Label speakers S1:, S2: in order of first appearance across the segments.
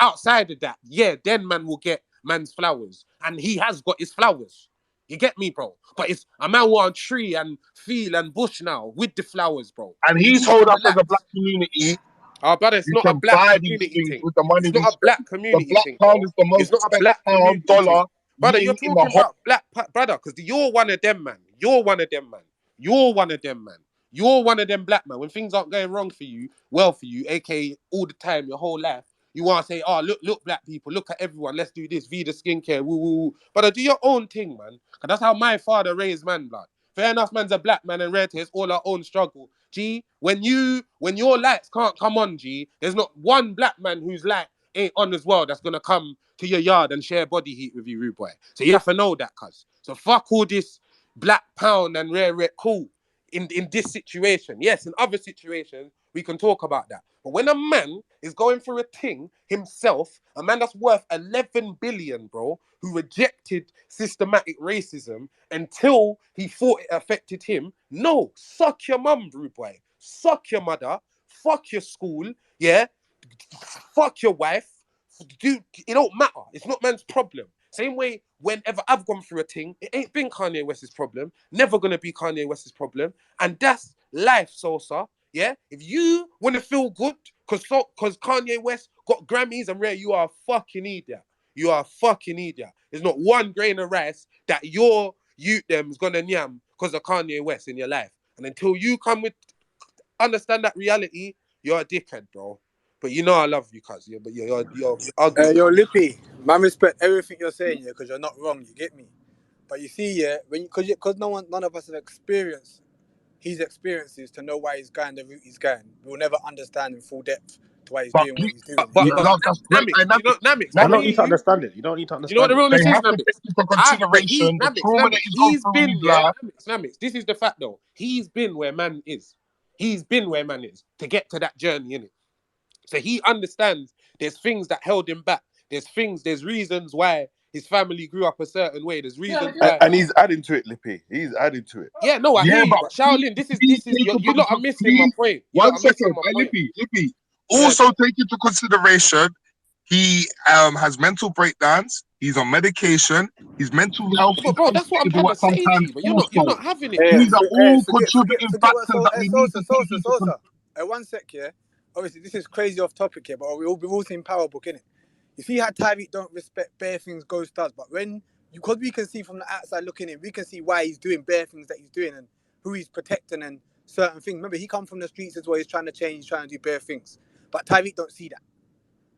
S1: outside of that, yeah, then man will get man's flowers. And he has got his flowers. You get me, bro? But it's a man want tree and field and bush now with the flowers, bro.
S2: And he told us as a black community,
S1: oh, brother, it's not a black community thing.
S2: With the money
S1: it's not a black community
S2: the black
S1: thing.
S2: pound is the most
S1: it's not a black community
S2: dollar.
S1: Brother, you're talking about black, brother, because you're one of them, man. You're one of them, man. You're one of them, man. You're one of them black man. When things aren't going wrong for you, well for you, aka all the time, your whole life, you want to say, oh, look, black people, look at everyone, let's do this, Vida skincare, woo, woo, woo. But do your own thing, man. Because that's how my father raised man, blood. Fair enough, man's a black man and red hair, it's all our own struggle. G, when your lights can't come on, G, there's not one black man whose light ain't on as well that's going to come to your yard and share body heat with you, rude boy. So you have to know that, cuz. So fuck all this black pound and rare, cool. In this situation, yes, in other situations, we can talk about that. But when a man is going through a thing himself, a man that's worth 11 billion, bro, who rejected systematic racism until he thought it affected him, no, suck your mum, rude boy. Suck your mother. Fuck your school, yeah? Fuck your wife. Dude, it don't matter. It's not man's problem. Same way, whenever I've gone through a thing, it ain't been Kanye West's problem. Never gonna be Kanye West's problem. And that's life, Sosa. Yeah? If you want to feel good, because Kanye West got Grammys and rare, you are a fucking idiot. You are a fucking idiot. There's not one grain of rice that your youth them's gonna nyam because of Kanye West in your life. And until you understand that reality, you're a dickhead, bro. But you know I love you, cuz. Yeah, but you're ugly.
S3: Yo, Lippy, man, respect everything you're saying, yeah, because you're not wrong. You get me? But you see, yeah, because none of us have experienced his experiences to know why he's going the route he's going. We'll never understand in full depth to why he's doing what he's doing.
S1: Namix,
S4: you don't need to understand it. You don't need to understand.
S1: You know what the realness is,
S2: Namix? For consideration, the trauma that he's been
S1: Namix. This is the fact, though. He's been where man is. He's been where man is to get to that journey, innit? So he understands there's things that held him back. There's reasons why his family grew up a certain way. There's reasons why.
S5: And he's adding to it, Lippy. He's adding to it.
S1: Yeah, no, I hear you. But Shaolin, this is you lot are missing my point.
S2: One second, Lippy. Also take into consideration, he has mental breakdowns. He's on medication. His mental health.
S1: But bro, that's what I'm trying to say to you. But you're not having it.
S2: These are all contributing factors that we need to take into
S3: consideration. One sec, yeah. Obviously, this is crazy off topic here, but we've all seen Power Book, innit? You see how Tyreek don't respect bare things Ghost does, but because we can see from the outside looking in, we can see why he's doing bare things that he's doing and who he's protecting and certain things. Remember, he come from the streets as well. He's trying to change, he's trying to do bare things. But Tyreek don't see that.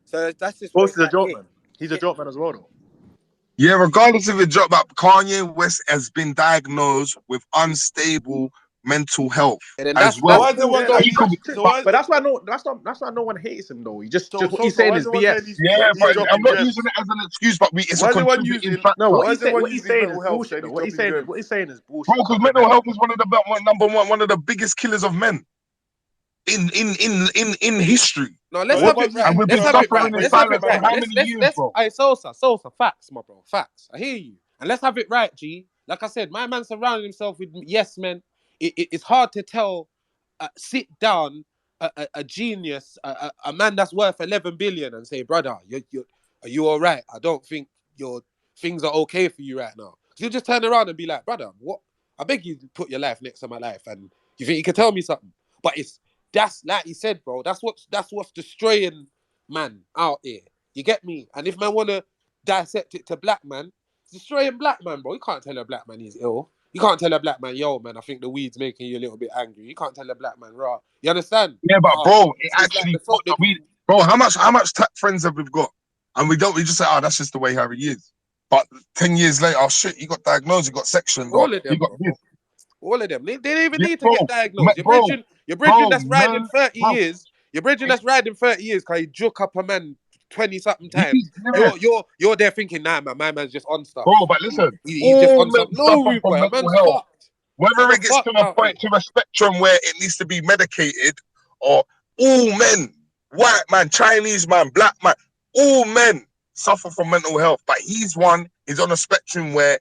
S3: So that's just...
S4: Most is a joke, man. He's a joke man as well, though.
S2: Yeah, regardless of the job, Kanye West has been diagnosed with unstable mental health as well.
S4: But that's why no one hates him though. He just what he's saying is BS.
S2: Yeah, but I'm not using it as an excuse, but it's a contributing factor.
S4: No, what he's saying is bullshit. What he's saying is bullshit.
S2: Bro, because mental health is one of the biggest killers of men in history.
S1: No, let's have it right.
S2: And we've been suffering in silence for how many years, bro?
S1: Sosa, facts, my bro, facts. I hear you. And let's have it right, G. Like I said, my man surrounded himself with yes men. It's hard to tell, sit down, a genius, a man that's worth 11 billion and say, brother, are you all right? I don't think your things are okay for you right now. So you just turn around and be like, brother, what? I beg you to put your life next to my life. And you think you can tell me something? But that's like you said, bro, that's what's destroying man out here. You get me? And if man want to dissect it to black man, it's destroying black man, bro. You can't tell a black man he's ill. You can't tell a black man, yo, man, I think the weed's making you a little bit angry. You can't tell a black man, raw. You understand?
S2: Yeah, but bro, it actually, bro, how much friends have we got? And we just say, oh, that's just the way Harry is. But 10 years later, oh shit, you got diagnosed, you got sectioned.
S1: All of them, all of them. They don't even need to get diagnosed. Your bridging that's riding 30 years. Your bridging that's riding 30 years, because you joke up a man 20-something times. You're there thinking, nah, man, my man's just on stuff.
S2: Bro, but listen,
S1: he's just on stuff. No, man's fucked.
S2: Whether it gets to a point, to a spectrum where it needs to be medicated, or all men, white man, Chinese man, black man, all men suffer from mental health. But he's on a spectrum where,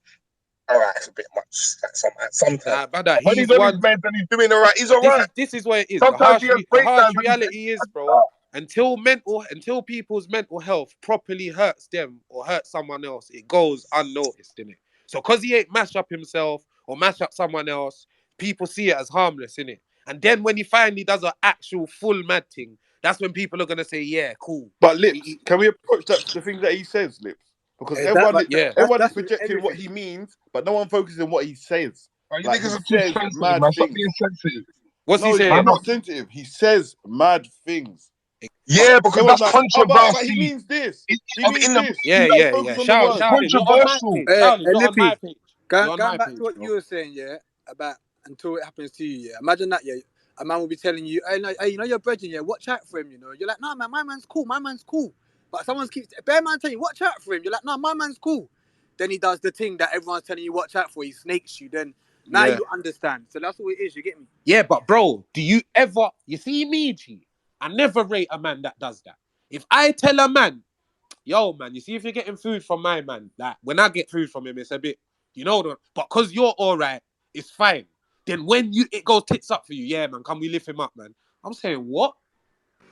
S2: all right, it's a bit much sometimes.
S1: Nah, brother,
S2: he's on his meds and he's doing all right. He's all right.
S1: This is what it is. The harsh reality is, bro. until people's mental health properly hurts them or hurts someone else, it goes unnoticed, innit? So because he ain't mash up himself or mash up someone else, people see it as harmless, innit? And then when he finally does an actual full mad thing, that's when people are gonna say, yeah, cool.
S5: But Lips, can we approach the things that he says, Lips? Because everyone is projecting what he means, but no one focuses on what he says.
S2: You
S5: Like,
S2: niggas
S5: he
S2: are too
S5: says
S2: sensitive,
S5: mad
S2: man. Stop
S5: things.
S2: being sensitive.
S1: What's he
S5: No,
S1: saying?
S5: he's not sensitive. He says mad things.
S2: Yeah, because
S5: Everyone's
S2: that's
S5: like, oh, but
S2: controversy.
S5: he means this. He
S2: Of
S5: means
S2: in the
S5: this.
S1: Yeah.
S5: Focus on the
S1: Shout,
S5: words.
S1: Charlie, you're on my
S2: controversial.
S1: page. Charlie, you're on my
S3: Lippy,
S1: page. You're on
S3: going
S1: my
S3: back
S1: page,
S3: to what
S1: bro.
S3: you were saying, yeah, about until it happens to you, yeah. Imagine that, yeah. A man will be telling you, hey, you know your brethren, yeah, watch out for him, you know. You're like, nah, man, my man's cool. But someone keeps, bear man telling you, watch out for him. You're like, nah, my man's cool. Then he does the thing that everyone's telling you, watch out for. He snakes you. Then now you understand. So that's what it is. You get me?
S1: Yeah, but bro, you see me, G? I never rate a man that does that. If I tell a man, yo, man, you see if you're getting food from my man, like when I get food from him, it's a bit, but because you're all right, it's fine. Then when it goes tits up for you, yeah, man, can we lift him up, man? I'm saying, what?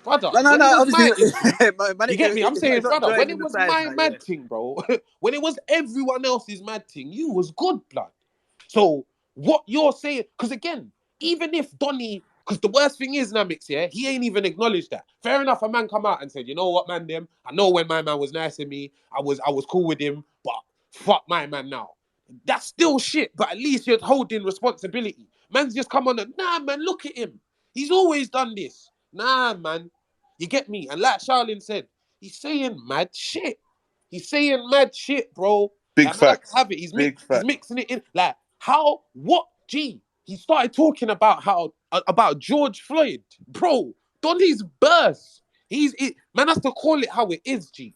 S1: Brother,
S3: No,
S1: when it was
S3: obviously,
S1: my issue, you get me? I'm saying,
S3: it's not
S1: brother, when
S3: joining
S1: it
S3: the
S1: was
S3: sides
S1: my
S3: now,
S1: mad thing, bro, when it was everyone else's mad thing, you was good, blood. So what you're saying, because again, even if Donny, because the worst thing is Namix, yeah, he ain't even acknowledged that. Fair enough, a man come out and said, you know what, man, them, I know when my man was nice to me, I was cool with him, but fuck my man now. That's still shit, but at least you're holding responsibility. Man's just come on and, nah, man, look at him. He's always done this. Nah, man. You get me? And like Charlene said, he's saying mad shit. He's saying mad shit, bro.
S5: Big
S1: Like, man,
S5: facts.
S1: have it. He's mixing it in. Like, how? What? Gee, he started talking about about George Floyd, bro. Donny's burst. Man has to call it how it is, G.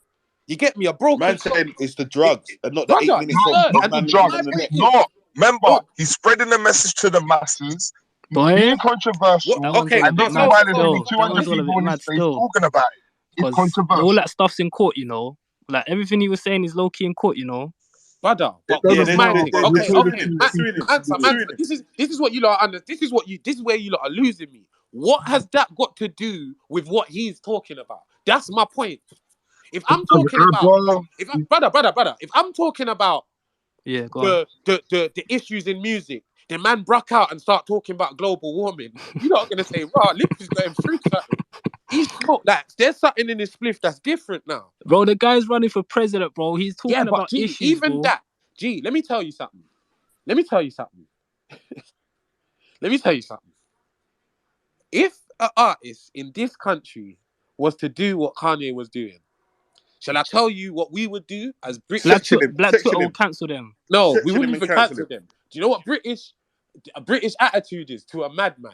S1: You get me? A broken
S5: Man saying it's the drugs and not the
S1: brother.
S5: 8 minutes
S1: It's
S5: of
S1: burst.
S2: Not
S1: And
S2: the
S5: man
S2: drugs.
S5: giving them the neck.
S2: No, remember,
S1: Look.
S2: he's spreading the message to the masses. He's
S6: Boy,
S2: being controversial.
S6: that one's all a
S2: And
S6: bit
S2: this is
S6: mad
S2: why there's
S6: still.
S2: only
S6: That
S2: 200
S6: one's all a
S2: people
S6: bit
S2: in his
S6: mad
S2: face
S6: still.
S2: talking about it. It's
S6: Because
S2: controversial.
S6: all that stuff's in court, you know. Like everything he was saying is low key in court, you know.
S1: Brother, but
S5: Yeah,
S1: this is my thing.
S5: they're
S1: Okay,
S5: suing him. They're suing him.
S1: Answer,
S5: They're suing him.
S1: this is what you lot under. This is where you lot are losing me. What has that got to do with what he's talking about? That's my point. If I'm talking about, brother, if I'm talking about
S6: Yeah, go on.
S1: the issues in music, the man broke out and start talking about global warming. You're not gonna say, "Raw, Lippy's going through something." He's smoked that. There's something in his spliff that's different now.
S6: Bro, the guy's running for president, bro. He's talking
S1: Yeah, but
S6: about
S1: G,
S6: issues,
S1: even
S6: bro.
S1: that, G, let me tell you something. If an artist in this country was to do what Kanye was doing, shall I tell you what we would do as British?
S6: Black Twitter will cancel them.
S1: No, we
S5: Section him
S1: wouldn't
S5: and
S1: even
S5: cancel
S1: cancel
S5: him.
S1: them. Do you know what a British attitude is to a madman?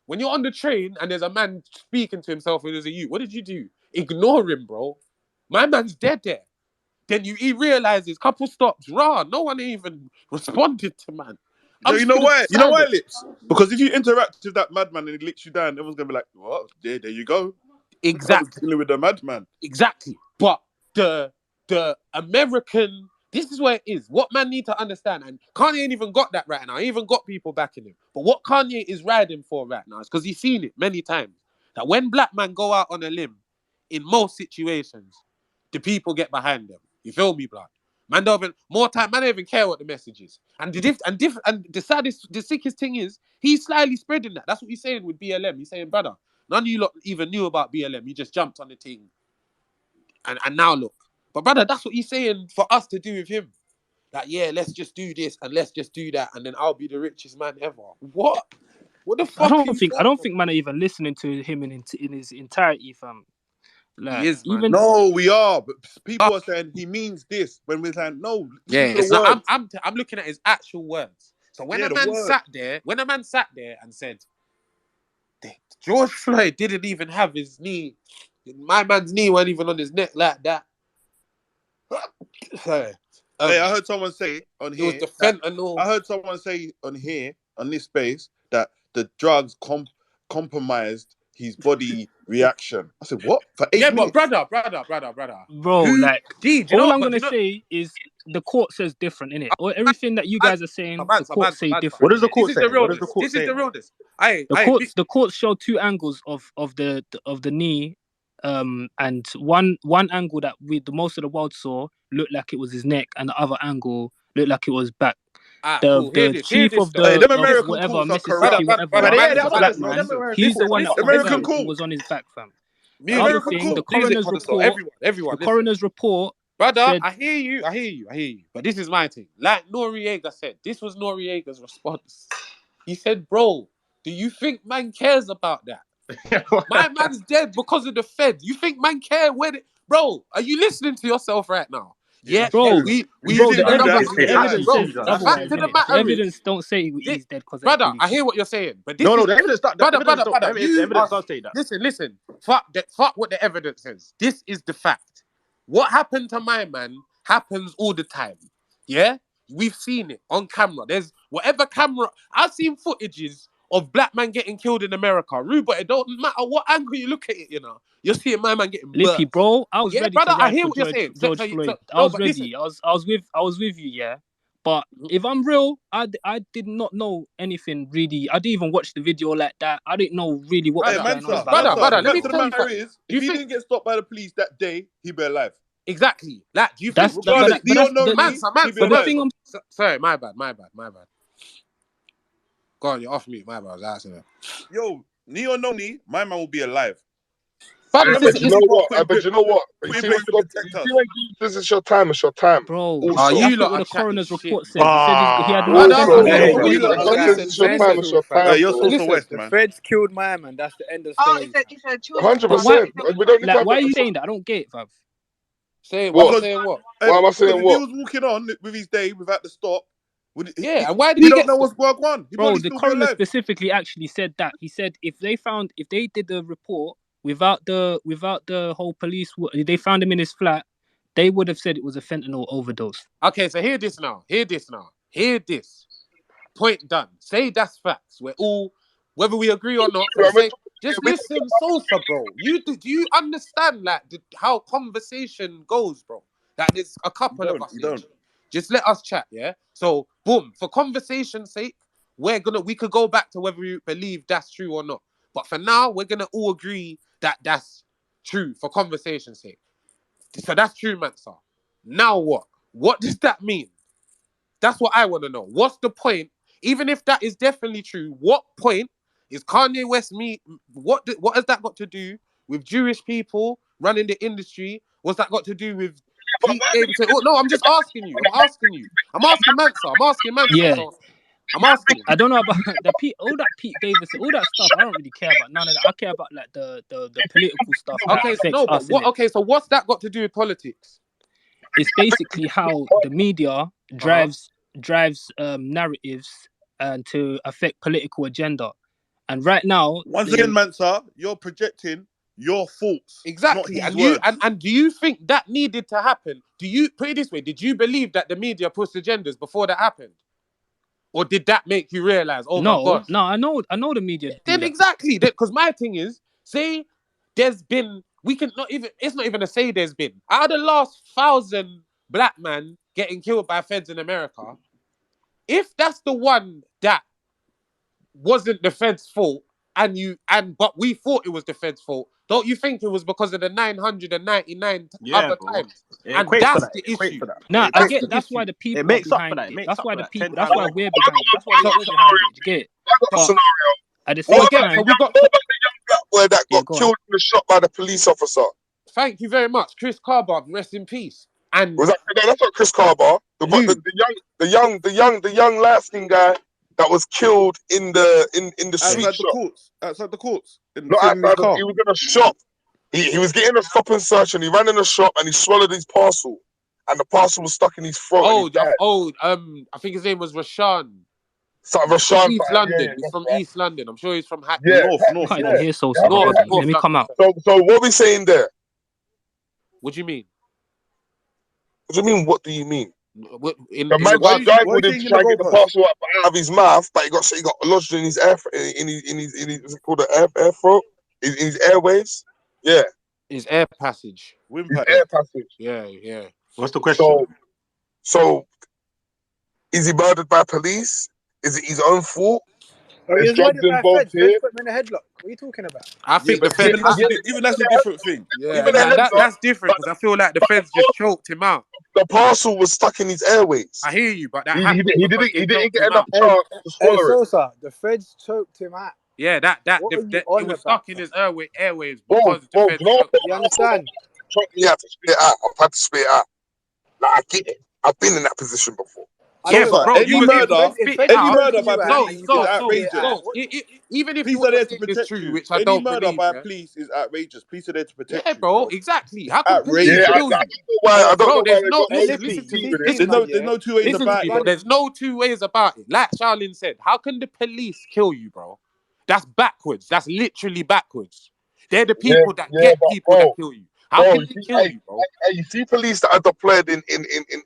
S1: When you're on the train and there's a man speaking to himself and there's a you, what did you do? Ignore him, bro. My man's dead there. Then he realizes, couple stops, no one even responded to man.
S5: No, you know why? You know why, Lips? Because if you interact with that madman and he licks you down, everyone's gonna be like, "What? There you go."
S1: Exactly.
S5: Dealing with the madman.
S1: Exactly. But the American, this is where it is. What man need to understand, and Kanye ain't even got that right now. He even got people backing him. But what Kanye is riding for right now is because he's seen it many times. That when black man go out on a limb, in most situations, the people get behind them. You feel me, blood? Man don't even man don't even care what the message is. And the saddest, the sickest thing is he's slyly spreading that. That's what he's saying with BLM. He's saying, brother, none of you lot even knew about BLM. You just jumped on the thing. And now look. But brother, that's what he's saying for us to do with him. Like, yeah, let's just do this and let's just do that, and then I'll be the richest man ever. What? What the fuck?
S6: I don't think man are even listening to him in his entirety, fam. Like,
S1: he is, man.
S6: even
S5: No, we are. But people are saying he means this when we're saying no.
S1: Yeah, it's not. I'm looking at his actual words. So when a man sat there and said, George Floyd didn't even have his knee, my man's knee wasn't even on his neck like that.
S5: Hey, I heard someone say on here.
S1: It was the fentanyl.
S5: I heard someone say on here, on this space, that the drugs compromised his body reaction. I said, what? For 8 minutes?
S1: But brother.
S6: Bro, all I'm gonna say is the court says different, innit? Or everything that you guys are saying, the court say different.
S5: What does the court say?
S1: This is the realness.
S6: The courts show two angles of the knee And one angle that most of the world saw looked like it was his neck, and the other angle looked like it was back.
S1: Cool. Hear
S6: The
S1: Hear
S6: chief
S1: this
S6: of
S1: though.
S5: Hey,
S6: the
S5: them
S6: of
S5: American
S6: whatever
S5: courts are
S6: Mississippi,
S5: corrupt.
S6: whatever,
S4: But yeah,
S1: man,
S4: that's
S6: the
S4: what
S6: black
S4: I said.
S6: man, he's
S1: listen,
S6: the one that
S1: listen,
S5: American
S6: confirmed
S1: listen.
S6: it
S5: court.
S6: was on his back, fam. The
S1: Music,
S6: other
S5: American
S6: thing, the
S5: court.
S1: music
S6: coroner's
S1: console.
S6: report,
S1: Everyone,
S6: the
S1: listen.
S6: coroner's report
S1: Brother,
S6: said,
S1: I hear you. But this is my thing. Like Noriega said, this was Noriega's response. He said, bro, do you think man cares about that? My man's dead because of the feds. You think man care when it... Bro, are you listening to yourself right now? Yeah,
S6: bro,
S1: we
S5: You
S1: did
S5: didn't
S1: the
S5: do
S1: numbers.
S5: that.
S6: the evidence
S1: Bro,
S6: says
S1: the fact
S6: otherwise,
S1: of the
S6: innit? The
S1: matter is,
S6: evidence don't say he's dead because of the
S1: brother,
S6: police.
S1: I hear what you're saying, but this
S4: No,
S1: is...
S4: the evidence
S1: Brother,
S4: the
S1: you
S4: evidence
S1: are...
S4: does say that.
S1: Listen. Fuck what the evidence says. This is the fact. What happened to my man happens all the time. Yeah? We've seen it on camera. There's whatever camera... I've seen footages of black man getting killed in America. Rude, but it don't matter what angle you look at it, you know. You're seeing my man getting
S6: Lippy,
S1: murked.
S6: bro, I was
S1: Yeah,
S6: ready
S1: brother,
S6: to
S1: I
S6: ride
S1: hear
S6: for
S1: what you're saying.
S6: George Floyd. I
S1: no,
S6: was
S1: but listen.
S6: ready. I was with you, yeah. But if I'm real, I did not know anything really. I didn't even watch the video like that. I didn't know really what
S5: Hey,
S6: was going on
S5: Mansa,
S6: about
S1: Brother,
S6: George
S5: the
S1: let
S6: Floyd,
S1: me
S5: fact of
S6: bro.
S5: the
S1: tell you
S5: matter
S1: something.
S5: is,
S1: Do
S5: if
S1: you
S5: he
S1: think...
S5: didn't get stopped by the police that day, he'd be alive.
S1: Exactly. Like, do you think...
S5: Regardless,
S6: that's
S1: Mansa,
S5: he'd be
S6: but the
S5: alive.
S6: thing I'm
S1: Sorry, my bad. Go on, you're off mute. My bad. I was asking her.
S5: Yo, knee or no knee, my man will be alive.
S1: But
S2: Yeah,
S1: this
S2: but
S1: is...
S2: you know what?
S5: Put in
S2: But you know what? But you
S5: in
S2: see
S5: place
S2: when
S5: to
S2: God,
S5: protect
S2: you
S5: us.
S2: see when this is your time, it's your time.
S6: Bro,
S2: Also,
S1: you
S6: that's not
S1: lot
S6: what
S1: are
S6: the
S1: chatting
S6: coroner's
S1: shit.
S6: report said. He had no
S1: Brother,
S2: also,
S6: offense.
S1: I hear what
S2: when
S1: you
S2: God
S1: lot... But
S2: says
S1: listen,
S2: it's your time, it's your time,
S5: You're
S2: bro.
S5: so west,
S3: The
S5: man.
S3: feds killed my man. That's the end of story.
S6: But why?
S2: 100%. We don't need to
S6: Like,
S2: have
S6: why are
S2: that.
S6: you saying that? I don't get it, bruv.
S1: Saying what?
S2: What?
S5: Because
S1: Saying what?
S2: Why am I saying
S5: if he
S2: what?
S5: was walking on with his day without the stop,
S1: Yeah, and why did
S5: we
S1: he
S5: don't
S1: get
S5: know
S1: stopped?
S5: what's going on. He
S6: Bro,
S5: probably
S6: the
S5: still be
S6: coroner
S5: alive.
S6: specifically actually said that. He said if they did the report without the whole police, they found him in his flat, they would have said it was a fentanyl overdose.
S1: Okay, so hear this now. Hear this. Point done. Say that's facts. We're all, whether we agree or not, for the sake... Just listen, Sosa, bro. Do you understand like how conversation goes, bro? Like there's a couple of us
S5: You
S1: here.
S5: don't.
S1: Just let us chat, yeah? So, boom, for conversation's sake, we could go back to whether we believe that's true or not. But for now, we're gonna all agree that that's true for conversation's sake. So that's true, Mansa. Now what? What does that mean? That's what I want to know. What's the point? Even if that is definitely true, what point is Kanye West What has that got to do with Jewish people running the industry? What's that got to do with Pete Davidson? Oh, no, I'm just asking you. I'm asking Mansa.
S6: Yeah,
S1: So I'm asking him.
S6: I don't know about all that Pete Davidson, all that stuff. I don't really care about none of that. I care about like the political stuff that
S1: Okay,
S6: affects
S1: no, but
S6: us,
S1: what?
S6: innit?
S1: Okay, so what's that got to do with politics?
S6: It's basically how the media drives narratives and to affect political agenda. And right now,
S5: Once again, Mansa, you're projecting your thoughts,
S1: Exactly.
S5: not his
S1: And you
S5: words.
S1: and do you think that needed to happen? Do you put it this way? Did you believe that the media pushed agendas before that happened? Or did that make you realize, oh my
S6: no,
S1: gosh?
S6: I know the media do
S1: Then
S6: that.
S1: exactly. Because my thing is, say there's been, we can not even, it's not even to say there's been. Out of the last 1,000 black men getting killed by feds in America, if that's the one that wasn't the Fed's fault, but we thought it was the Fed's fault, don't you think it was because of the 999 other times?
S4: It
S1: And
S4: equates
S1: that's
S4: to that.
S1: the
S4: It equates
S1: issue.
S4: to that.
S6: Nah,
S4: It
S6: I
S4: equates
S1: That's
S6: get
S1: the
S4: to that.
S6: that's why
S1: issue.
S6: the
S4: It
S6: people are
S4: makes up for
S6: behind
S4: that. It
S6: it.
S4: makes
S6: That's
S4: up
S6: why
S4: for
S6: the
S4: that 10
S6: people. That's
S4: times
S6: why
S4: over.
S6: we're behind it. That's why
S2: I
S6: we're
S2: got a
S6: all behind it.
S2: scenario.
S6: Do you get it?
S2: I got a
S6: But
S2: scenario.
S6: at the
S2: What
S6: same
S2: about
S1: So
S6: time,
S1: we got.
S2: what about the young black boy that
S6: yeah,
S2: got
S6: go on.
S2: killed in the shot by the police officer?
S1: Thank you very much, Chris Carber. Rest in peace. And
S2: Was that no, that's not Chris Carver.
S1: who?
S2: The young light skinned guy that was killed in the sweet
S5: Outside the
S2: shop.
S5: courts. Outside the courts.
S2: Not
S5: Sitting in his
S2: outside.
S5: car.
S2: He was in a shop. He was getting a stop and search, and he ran in the shop and he swallowed his parcel, and the parcel was stuck in his throat, and he died.
S1: I think his name was Rashawn.
S2: So
S1: He's from
S2: Rashawn,
S1: East
S2: yeah,
S1: London. He's
S2: that's
S1: from
S2: right.
S1: East London. I'm sure he's from
S2: Yeah,
S1: Hackney.
S5: North.
S6: Can't even hear Sosa, bro.
S1: North
S6: Let me come
S1: London.
S6: out.
S2: So what we saying there?
S1: What do you mean?
S2: What do you mean? What do you mean?
S1: In
S2: The man
S5: Why
S1: regards,
S2: strangled
S5: are you
S2: him to
S5: changing
S2: try
S5: the
S2: and get the
S5: goalposts?
S2: parcel out of his mouth, but he got lodged in his what's it called, the air throat, in his airways. Yeah,
S1: his air passage.
S2: his
S5: Windpipe.
S2: air passage.
S1: Yeah.
S4: What's the question?
S2: So is he murdered by police? Is it his own fault? There's
S3: He's running
S2: drugs
S3: by
S2: involved
S3: Feds.
S2: here.
S3: Feds put him in a headlock. What are you talking about?
S1: I
S5: Yeah,
S1: think the
S5: but
S1: feds.
S5: even that's a different thing.
S1: Yeah,
S2: Even a headlock,
S1: that's different because I feel like the
S2: but
S1: feds just choked him out.
S2: the parcel was stuck in his airways.
S1: I hear you, but that
S2: He
S1: happened because
S2: didn't
S1: they
S2: he didn't
S1: choked
S2: get
S1: him
S2: enough
S1: out.
S2: chance to
S3: Hey,
S2: swallow it.
S3: Sosa, the Feds choked him out.
S1: Yeah,
S3: What are you
S1: it
S3: on
S1: was
S3: about?
S1: stuck in his airways
S2: Bro,
S1: because the
S2: you
S1: feds
S2: know
S1: choked
S2: what?
S1: him
S3: You
S1: out.
S3: understand?
S2: You have to spit it out. I've had to spit it out. Like, I get it. I've been in that position before.
S3: I
S1: Yeah,
S3: know,
S5: So
S1: but
S3: but
S1: bro,
S5: any
S1: you was able to
S5: murder,
S3: if
S1: spit it
S3: Feds is
S5: any
S1: out.
S5: murder
S3: choking
S5: by
S3: you out
S1: So,
S3: and
S5: police
S3: you
S5: is
S1: so,
S3: can't
S1: so,
S3: spit it
S5: outrageous.
S3: out,
S1: so, even if
S5: Police
S1: you
S5: are there
S1: was
S5: to
S1: saying this
S5: protect
S1: true,
S5: you.
S1: which I
S5: Any
S1: don't
S5: murder
S1: believe,
S5: by
S1: yeah,
S5: police is outrageous. Police are there to protect
S1: yeah,
S5: you,
S1: bro,
S5: bro.
S1: exactly. How can police
S2: Yeah,
S5: Outrageous.
S1: kill you?
S2: I don't
S1: Bro,
S2: know why
S1: there's
S2: they
S1: no
S2: got
S3: hey,
S2: no
S1: listen,
S3: Lippy,
S1: listen to
S3: you
S2: sympathy
S3: see
S1: me,
S2: with it.
S3: these
S1: listen
S5: There's
S1: to
S3: man,
S5: no
S1: me,
S5: there's
S3: yeah,
S5: no two ways
S1: listen to
S5: about
S1: me,
S5: it,
S1: bro.
S5: bro.
S1: There's no two ways about it. Like Charlene said, how can the police kill you, bro? That's backwards. That's literally backwards. They're the
S2: Yeah,
S1: people that
S2: yeah,
S1: get
S2: but
S1: people that kill you. How
S2: bro,
S1: can
S2: you
S1: they
S2: see,
S1: kill you, bro?
S2: you see police that are deployed in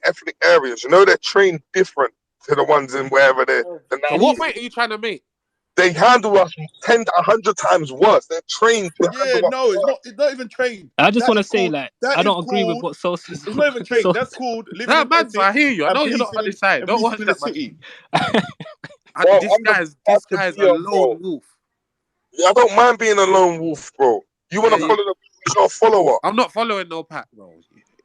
S2: ethnic areas. You know they're trained different to the ones in wherever they're the
S1: So what
S2: nice.
S1: point are you trying to make?
S2: They handle us 100 times worse. They're trained to
S5: Yeah,
S2: handle us
S5: no,
S2: worse.
S5: it's not even trained.
S6: I just
S5: That
S6: want to
S5: is
S6: say,
S5: called
S6: like,
S5: that
S6: I
S5: is
S6: don't agree with
S5: called
S6: what Sosa.
S5: it's not even trained. That's called living
S1: That
S5: in
S1: man, I
S5: ethics
S1: hear you. I
S5: and
S1: know you're not
S5: policing
S1: on this side.
S5: and
S1: Don't
S5: policing
S1: watch
S5: in the
S1: that, man.
S5: city.
S2: Bro,
S1: This
S2: I'm the type
S1: guy's
S2: to
S1: a
S2: be on, bro.
S1: lone wolf.
S2: Yeah, I don't mind being a lone wolf, bro. You want
S1: Yeah,
S2: to follow the you're a follower.
S1: I'm not following no pack, bro.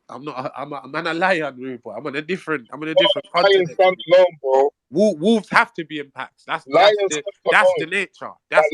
S1: I'm not. I'm a lion, rude boy. I'm on a different
S2: Lions
S1: continent.
S2: stand alone, bro.
S1: Wolves have to be in packs. That's
S2: Lions
S1: the
S2: stand alone.
S1: nature.
S2: But
S1: That's